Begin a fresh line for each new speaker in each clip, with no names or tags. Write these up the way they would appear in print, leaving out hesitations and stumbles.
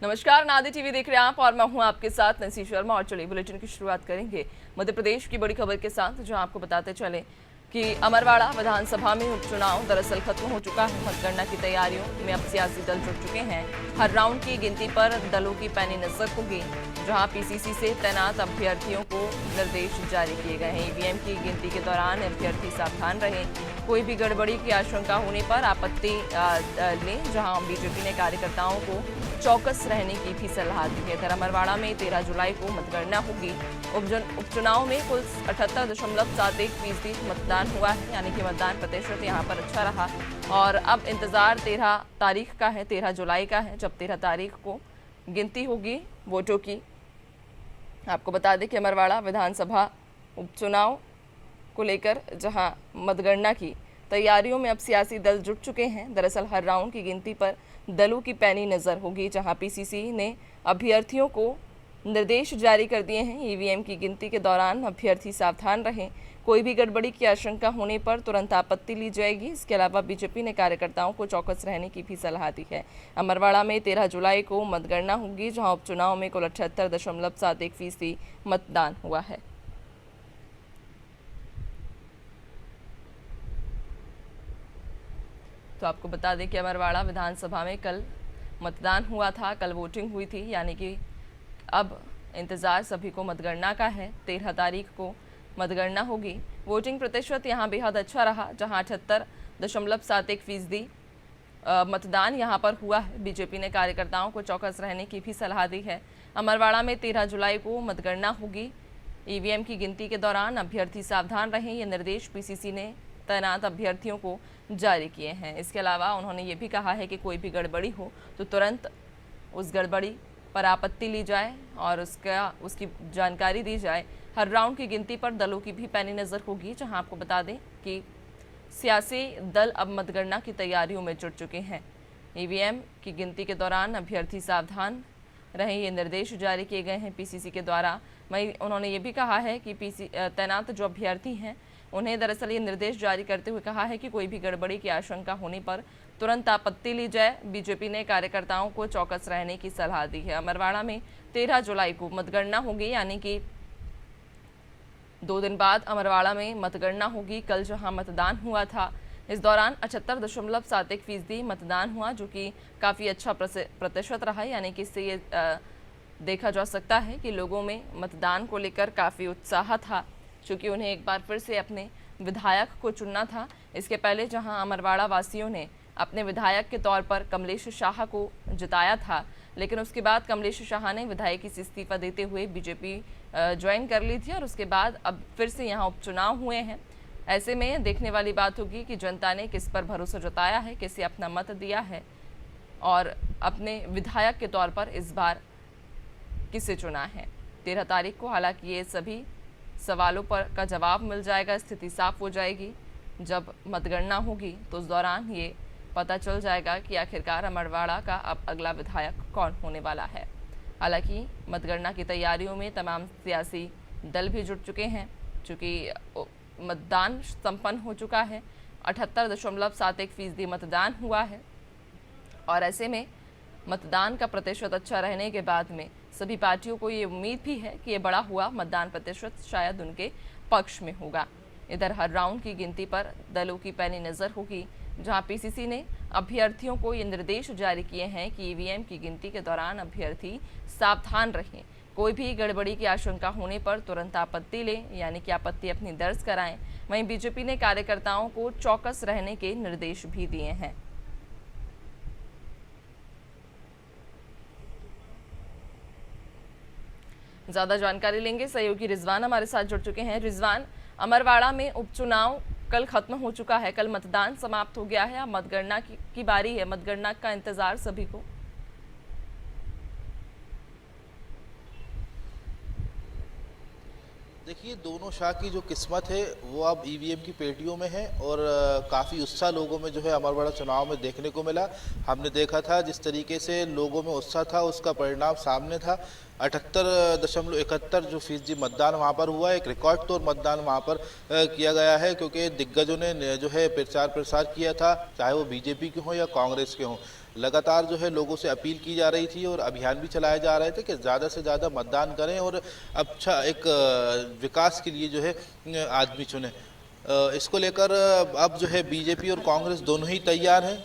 नमस्कार, नादी टीवी देख रहे हैं आप और मैं हूं आपके साथ नसी शर्मा। और चलिए बुलेटिन की शुरुआत करेंगे मध्य प्रदेश की बड़ी खबर के साथ, जहां आपको बताते चले कि अमरवाड़ा विधानसभा में उपचुनाव दरअसल खत्म हो चुका है। मतगणना की तैयारियों में अब सियासी दल जुट चुके हैं। हर राउंड की गिनती पर दलों की पैनी नजर होगी, जहां पीसीसी से तैनात अभ्यर्थियों को निर्देश जारी किए गए हैं। ईवीएम की गिनती के दौरान अभ्यर्थी सावधान रहें, कोई भी गड़बड़ी की आशंका होने पर आपत्ति लें। जहां बीजेपी ने कार्यकर्ताओं को चौकस रहने की भी सलाह दी है। इधर अमरवाड़ा में 13 जुलाई को मतगणना होगी। उपचुनाव में कुल 78.71% मतदान हुआ है, यानी कि मतदान प्रतिशत यहां पर अच्छा रहा। और अब इंतजार 13 तारीख का है, 13 जुलाई का है, जब 13 तारीख को गिनती होगी वोटों की। आपको बता दें कि अमरवाड़ा विधानसभा उपचुनाव को लेकर जहां मतगणना की तैयारियों में अब सियासी दल जुट चुके हैं। दरअसल हर राउंड की गिनती पर दलों की पैनी नजर होगी, जहां पीसीसी ने अभ्यर्थियों को निर्देश जारी कर दिए हैं। ईवीएम की गिनती के दौरान अभ्यर्थी सावधान रहें, कोई भी गड़बड़ी की आशंका होने पर तुरंत आपत्ति ली जाएगी। इसके अलावा बीजेपी ने कार्यकर्ताओं को चौकस रहने की भी सलाह दी है। अमरवाड़ा में 13 जुलाई को मतगणना होगी, जहां उपचुनाव में कुल 78.71% मतदान हुआ है। तो आपको बता दें कि अमरवाड़ा विधानसभा में कल मतदान हुआ था, कल वोटिंग हुई थी, यानी कि अब इंतज़ार सभी को मतगणना का है। 13 तारीख को मतगणना होगी। वोटिंग प्रतिशत यहाँ बेहद अच्छा रहा, जहाँ 78.71% मतदान यहाँ पर हुआ है। बीजेपी ने कार्यकर्ताओं को चौकस रहने की भी सलाह दी है। अमरवाड़ा में 13 जुलाई को मतगणना होगी। ईवीएम की गिनती के दौरान अभ्यर्थी सावधान रहें, ये निर्देश पीसीसी ने तैनात अभ्यर्थियों को जारी किए हैं। इसके अलावा उन्होंने ये भी कहा है कि कोई भी गड़बड़ी हो तो तुरंत उस गड़बड़ी पर आपत्ति ली जाए और उसकी जानकारी दी जाए। हर राउंड की गिनती पर दलों की भी पैनी नज़र होगी, जहां आपको बता दें कि सियासी दल अब मतगणना की तैयारियों में जुट चुके हैं। ईवीएम की गिनती के दौरान अभ्यर्थी सावधान रहें, ये निर्देश जारी किए गए हैं पीसीसी के द्वारा। वहीं उन्होंने ये भी कहा है कि तैनात जो अभ्यर्थी हैं उन्हें दरअसल ये निर्देश जारी करते हुए कहा है कि कोई भी गड़बड़ी की आशंका होने पर तुरंत आपत्ति ली जाए। बीजेपी ने कार्यकर्ताओं को चौकस रहने की सलाह दी है। अमरवाड़ा में 13 जुलाई को मतगणना होगी, यानी कि 2 दिन बाद अमरवाड़ा में मतगणना होगी। कल जहां मतदान हुआ था, इस दौरान 78.71% मतदान हुआ, जो कि काफ़ी अच्छा प्रतिशत रहा, यानी कि इससे ये देखा जा सकता है कि लोगों में मतदान को लेकर काफ़ी उत्साह था, चूँकि उन्हें एक बार फिर से अपने विधायक को चुनना था। इसके पहले जहां अमरवाड़ा वासियों ने अपने विधायक के तौर पर कमलेश शाह को जिताया था, लेकिन उसके बाद कमलेश शाह ने विधायकी से इस्तीफा देते हुए बीजेपी ज्वाइन कर ली थी और उसके बाद अब फिर से यहां उपचुनाव हुए हैं। ऐसे में देखने वाली बात होगी कि जनता ने किस पर भरोसा जताया है, किसे अपना मत दिया है और अपने विधायक के तौर पर इस बार किसे चुना है। 13 तारीख को हालांकि ये सभी सवालों पर का जवाब मिल जाएगा, स्थिति साफ हो जाएगी। जब मतगणना होगी तो उस दौरान ये पता चल जाएगा कि आखिरकार अमरवाड़ा का अब अगला विधायक कौन होने वाला है। हालांकि मतगणना की तैयारियों में तमाम सियासी दल भी जुट चुके हैं, चूँकि मतदान संपन्न हो चुका है। 78.71% मतदान हुआ है और ऐसे में मतदान का प्रतिशत अच्छा रहने के बाद में सभी पार्टियों को ये उम्मीद भी है कि ये बढ़ा हुआ मतदान प्रतिशत शायद उनके पक्ष में होगा। इधर हर राउंड की गिनती पर दलों की पैनी नज़र होगी, जहां पीसीसी ने अभ्यर्थियों को ये निर्देश जारी किए हैं कि ईवीएम की गिनती के दौरान अभ्यर्थी सावधान रहें, कोई भी गड़बड़ी की आशंका होने पर तुरंत आपत्ति लें, यानी कि आपत्ति अपनी दर्ज कराएं। वहीं बीजेपी ने कार्यकर्ताओं को चौकस रहने के निर्देश भी दिए हैं। ज़्यादा जानकारी लेंगे, सहयोगी रिजवान हमारे साथ जुड़ चुके हैं। रिजवान, अमरवाड़ा में उपचुनाव कल खत्म हो चुका है, कल मतदान समाप्त हो गया है, अब मतगणना की बारी है, मतगणना का इंतजार सभी को।
देखिए, दोनों शाह की जो किस्मत है वो अब ईवीएम की पेटियों में है और काफ़ी उत्साह लोगों में जो है अमरवाड़ा चुनाव में देखने को मिला। हमने देखा था जिस तरीके से लोगों में उत्साह था, उसका परिणाम सामने था। 78.71 जो फीसदी मतदान वहाँ पर हुआ, एक रिकॉर्ड तोड़ मतदान वहाँ पर किया गया है, क्योंकि दिग्गजों ने जो है प्रचार प्रसार किया था, चाहे वो बीजेपी के हों या कांग्रेस के हों। लगातार जो है लोगों से अपील की जा रही थी और अभियान भी चलाए जा रहे थे कि ज़्यादा से ज़्यादा मतदान करें और अच्छा एक विकास के लिए जो है आदमी चुने। इसको लेकर अब जो है बीजेपी और कांग्रेस दोनों ही तैयार हैं।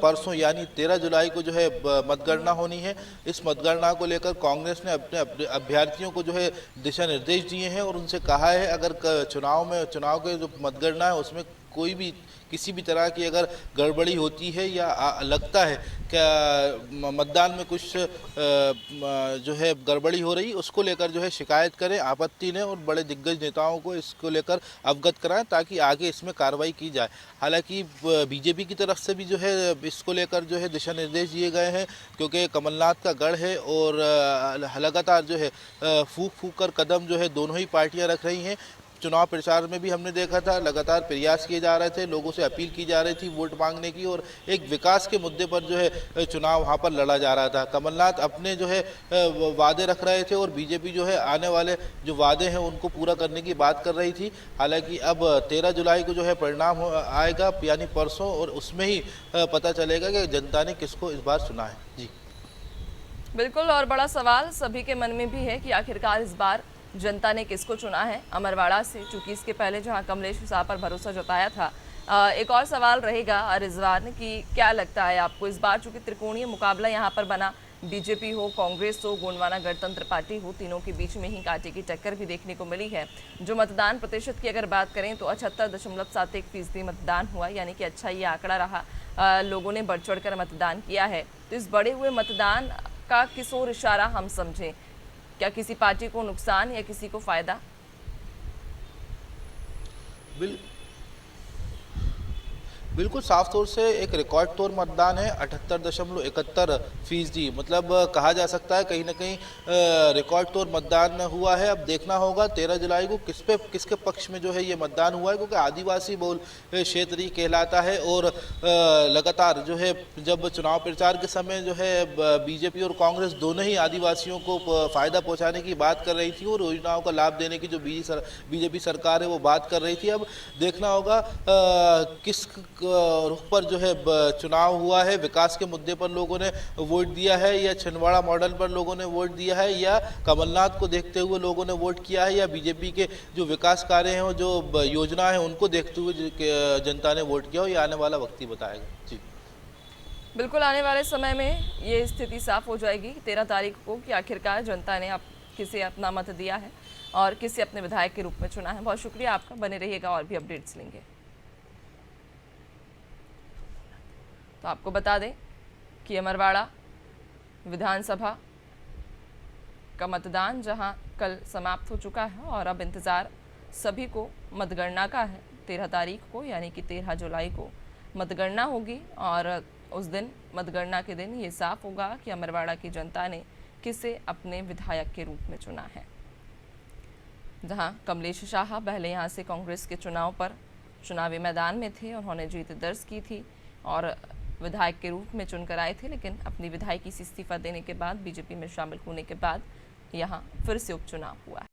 परसों यानी 13 जुलाई को जो है मतगणना होनी है। इस मतगणना को लेकर कांग्रेस ने अपने अपने अभ्यर्थियों को जो है दिशा निर्देश दिए हैं और उनसे कहा है अगर चुनाव के जो मतगणना है उसमें कोई भी किसी भी तरह की अगर गड़बड़ी होती है या लगता है क्या मतदान में कुछ जो है गड़बड़ी हो रही, उसको लेकर जो है शिकायत करें, आपत्ति लें और बड़े दिग्गज नेताओं को इसको लेकर अवगत कराएं ताकि आगे इसमें कार्रवाई की जाए। हालांकि बीजेपी की तरफ से भी जो है इसको लेकर जो है दिशा निर्देश दिए गए हैं क्योंकि कमलनाथ का गढ़ है और लगातार जो है फूंक फूंक कर कदम जो है दोनों ही पार्टियां रख रही हैं। चुनाव प्रचार में भी हमने देखा था लगातार प्रयास किए जा रहे थे, लोगों से अपील की जा रही थी वोट मांगने की और एक विकास के मुद्दे पर जो है चुनाव वहां पर लड़ा जा रहा था। कमलनाथ अपने जो है वादे रख रहे थे और बीजेपी जो है आने वाले जो वादे हैं उनको पूरा करने की बात कर रही थी। हालांकि अब 13 जुलाई को जो है परिणाम आएगा यानी परसों और उसमें ही पता चलेगा कि जनता ने किसको इस बार चुना है। जी
बिल्कुल, और बड़ा सवाल सभी के मन में भी है कि आखिरकार इस बार जनता ने किसको चुना है अमरवाड़ा से, चूंकि इसके पहले जहां कमलेश शाह पर भरोसा जताया था। एक और सवाल रहेगा रिजवान कि क्या लगता है आपको इस बार, चूंकि त्रिकोणीय मुकाबला यहां पर बना, बीजेपी हो, कांग्रेस हो, गोंडवाना गणतंत्र पार्टी हो, तीनों के बीच में ही कांटे की टक्कर भी देखने को मिली है। जो मतदान प्रतिशत की अगर बात करें तो 78.71% मतदान हुआ, यानी कि अच्छा ये आंकड़ा रहा। लोगों ने बढ़ चढ़ कर मतदान किया है। तो इस बढ़े हुए मतदान का किस ओर इशारा हम समझें? क्या किसी पार्टी को नुकसान या किसी को फायदा?
बिल्कुल साफ तौर से एक रिकॉर्ड तोड़ मतदान है। 78.71%, मतलब कहा जा सकता है कहीं ना कहीं रिकॉर्ड तोड़ मतदान हुआ है। अब देखना होगा 13 जुलाई को किसके पक्ष में जो है ये मतदान हुआ है क्योंकि आदिवासी बहुल क्षेत्र ही कहलाता है और लगातार जो है जब चुनाव प्रचार के समय जो है बीजेपी और कांग्रेस दोनों ही आदिवासियों को फायदा पहुंचाने की बात कर रही थी और योजनाओं का लाभ देने की जो बीजेपी सरकार है वो बात कर रही थी। अब देखना होगा किस रुख पर जो है चुनाव हुआ है। विकास के मुद्दे पर लोगों ने वोट दिया है या छिंदवाड़ा मॉडल पर लोगों ने वोट दिया है या कमलनाथ को देखते हुए लोगों ने वोट किया है या बीजेपी के जो विकास कार्य हैं और जो योजना है उनको देखते हुए जनता ने वोट किया हो, ये आने वाला वक्त ही बताएगा। जी
बिल्कुल, आने वाले समय में ये स्थिति साफ हो जाएगी 13 तारीख को कि आखिरकार जनता ने किसे अपना मत दिया है और किसे अपने विधायक के रूप में चुना है। बहुत शुक्रिया आपका, बने रहिएगा और भी अपडेट्स लेंगे। तो आपको बता दें कि अमरवाड़ा विधानसभा का मतदान जहां कल समाप्त हो चुका है और अब इंतज़ार सभी को मतगणना का है। 13 तारीख को यानी कि 13 जुलाई को मतगणना होगी और उस दिन मतगणना के दिन ये साफ होगा कि अमरवाड़ा की जनता ने किसे अपने विधायक के रूप में चुना है। जहां कमलेश शाह पहले यहां से कांग्रेस के चुनाव पर चुनावी मैदान में थे, उन्होंने जीत दर्ज की थी और विधायक के रूप में चुनकर आए थे, लेकिन अपनी विधायकी से इस्तीफा देने के बाद बीजेपी में शामिल होने के बाद यहाँ फिर से उपचुनाव हुआ है।